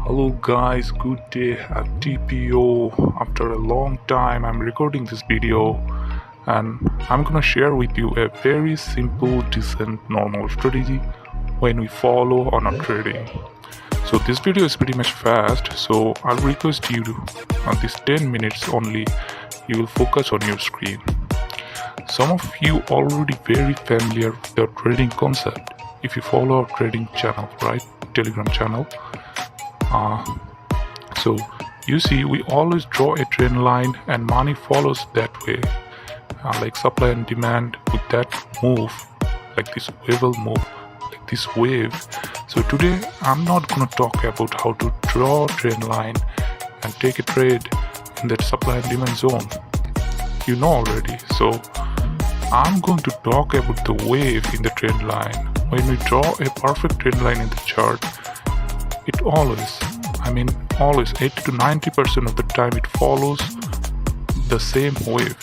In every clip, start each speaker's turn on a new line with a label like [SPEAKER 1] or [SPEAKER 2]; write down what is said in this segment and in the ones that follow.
[SPEAKER 1] Hello guys, good day at TPO. After a long time I'm recording this video and I'm gonna share with you a very simple, decent, normal strategy when we follow on our trading. So this video is pretty much fast, so I'll request you to, on this 10 minutes only, you will focus on your screen. Some of you already very familiar with our trading concept if you follow our trading channel, right? Telegram channel. So you see we always draw a trend line and money follows that way, like supply and demand with that move, like this wavel move, like this wave. So today I'm not gonna talk about how to draw a trend line and take a trade in that supply and demand zone, you know already. So I'm going to talk about the wave in the trend line. When we draw a perfect trend line in the chart, it always 80 to 90% of the time it follows the same wave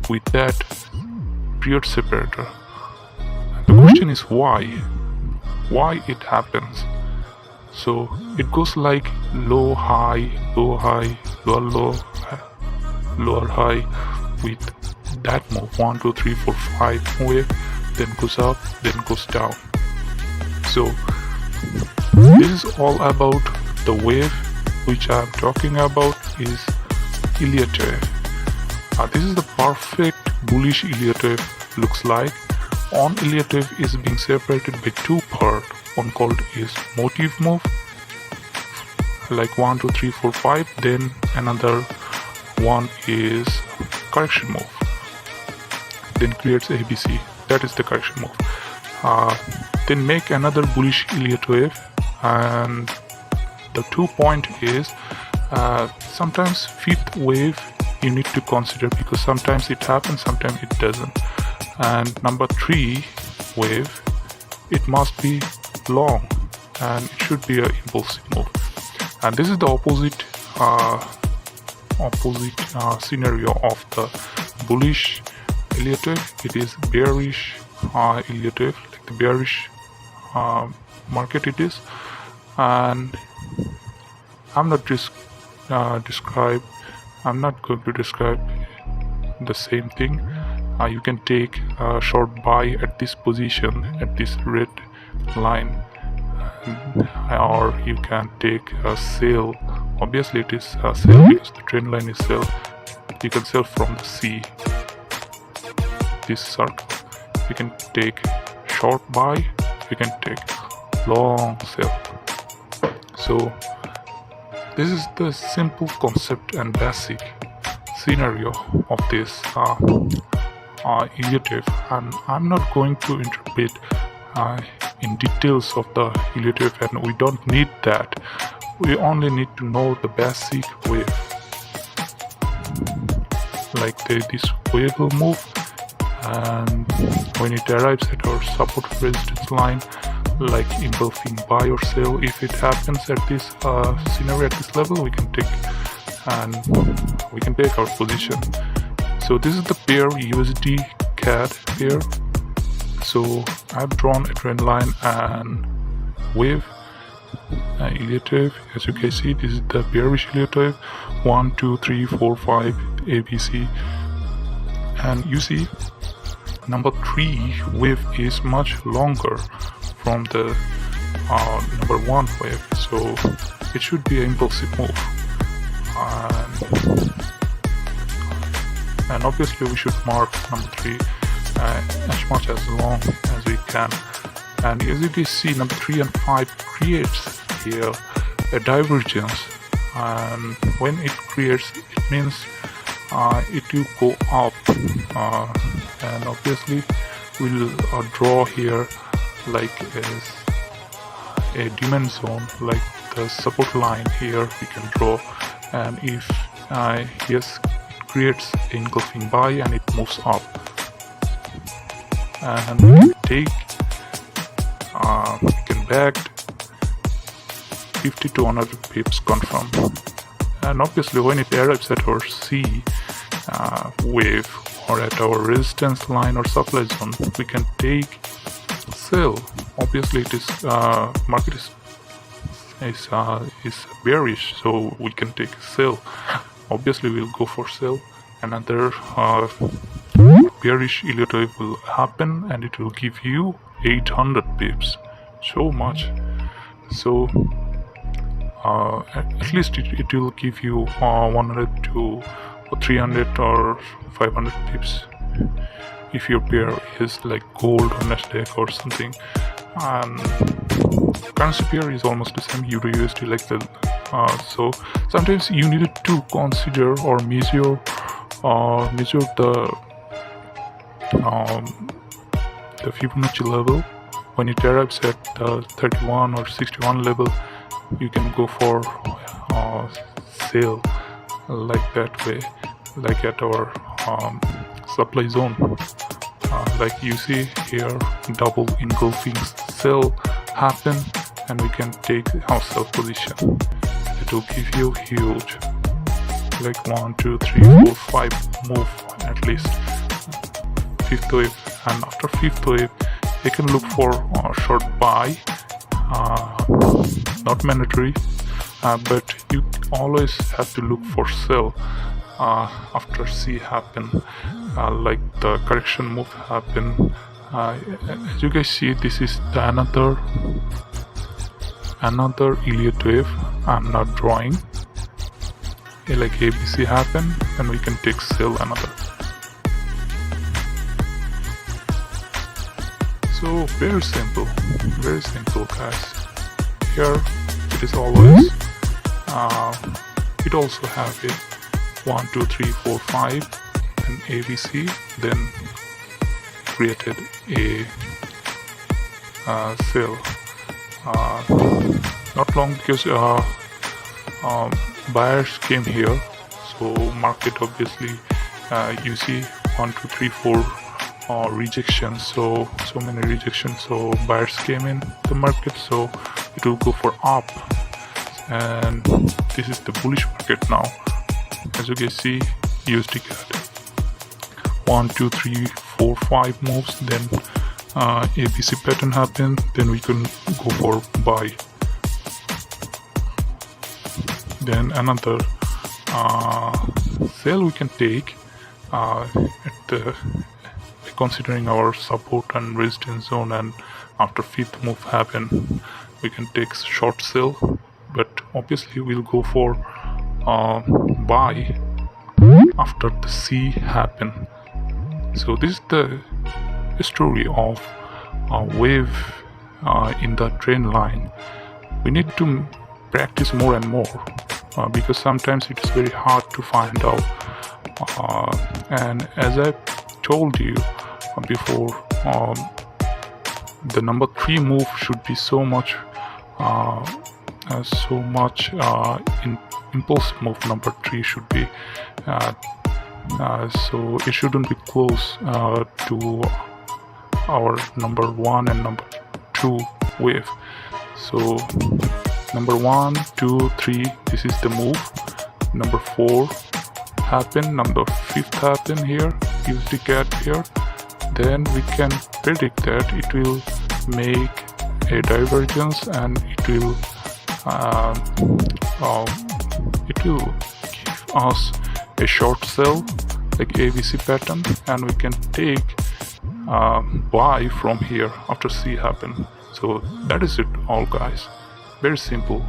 [SPEAKER 1] with that period separator. The question is why it happens. So it goes like low high, low high, lower low, lower high with that move 1 2 3 4 5 wave, then goes up, then goes down. So this is all about the wave which I am talking about is Elliot wave. This is the perfect bullish Elliot wave looks like. On Elliot wave is being separated by two parts. One called is motive move, like 1 2 3 4 5. Then another one is correction move. Then creates ABC. That is the correction move. Then make another bullish Elliot wave, and the 2 point is sometimes fifth wave you need to consider because sometimes it happens, sometimes it doesn't. And number 3 wave, it must be long and it should be an impulsive move. And this is the opposite scenario of the bullish Elliot wave. It is bearish Elliot wave, like the bearish market it is. And I'm not going to describe the same thing. You can take a short buy at this position, at this red line, or you can take a sell. Obviously it is a sell because the trend line is sell. You can sell from the C, this circle. You can take short buy, you can take long sell. So this is the simple concept and basic scenario of this Elliot wave, and I'm not going to interpret in details of the Elliot wave, and we don't need that. We only need to know the basic wave, like this wave will move, and when it arrives at our support resistance line, like engulfing buy or sell. If it happens at this scenario, at this level, we can take our position. So this is the pair USD CAD pair. So I've drawn a trend line and wave, Elliot wave. As you can see, this is the bearish Elliot wave, 1 2 3 4 5 ABC. And you see number 3 wave is much longer from the number 1 wave, so it should be an impulsive move, and obviously we should mark number 3 as much as long as we can. And as you can see, number 3 and 5 creates here a divergence, and when it creates, it means it will go up, and obviously we'll draw here like as a demand zone, like the support line here we can draw. And if yes, it creates engulfing buy and it moves up, and we can back 50 to 100 pips confirm. And obviously when it arrives at our C wave or at our resistance line or supply zone, we can take sell. Obviously it is market is is bearish, so we can take a sell. Obviously we'll go for sell. Another bearish Elliot wave will happen and it will give you 800 pips, so much. So at least it will give you 100 to 300 or 500 pips if your pair is like gold or Nasdaq or something. Currency pair is almost the same, Euro USD, like that. So sometimes you need to consider or measure the Fibonacci level. When it arrives at 31 or 61 level, you can go for sale, like that way, like at our supply zone. Like you see here, double engulfing sell happen, and we can take our sell position. It will give you huge, like 1, 2, 3, 4, 5 move at least. Fifth wave, and after fifth wave, you can look for short buy. Not mandatory, but you always have to look for sell after C happen, like the correction move happen. As you guys see, this is the another Elliot wave. I'm not drawing. Like ABC happen, and we can take sell another. So very simple guys. Here it is always it also have a 1, 2, 3, 4, 5 and ABC, then created a sale. Not long, because buyers came here, so market obviously you see 1, 2, 3, 4 rejections, so many rejections, so buyers came in the market, so it will go for up, and this is the bullish market now. As you guys see, USD got 1, 2, 3, 4, 5 moves, then ABC pattern happen, then we can go for buy. Then another sale we can take at the considering our support and resistance zone, and after fifth move happen, we can take short sell, but obviously we'll go for buy after the C happen. So this is the story of wave in the trend line. We need to practice more and more because sometimes it is very hard to find out, and as I told you before, the number 3 move should be so much in impulsive move. Number 3 should be so it shouldn't be close to our number 1 and number 2 wave. So number 1, 2, 3, this is the move. Number 4 happen, number 5th happen here, USD cat here. Then we can predict that it will make a divergence, and it will give us a short sell like ABC pattern, and we can take buy from here after C happen. So that is it all guys, very simple.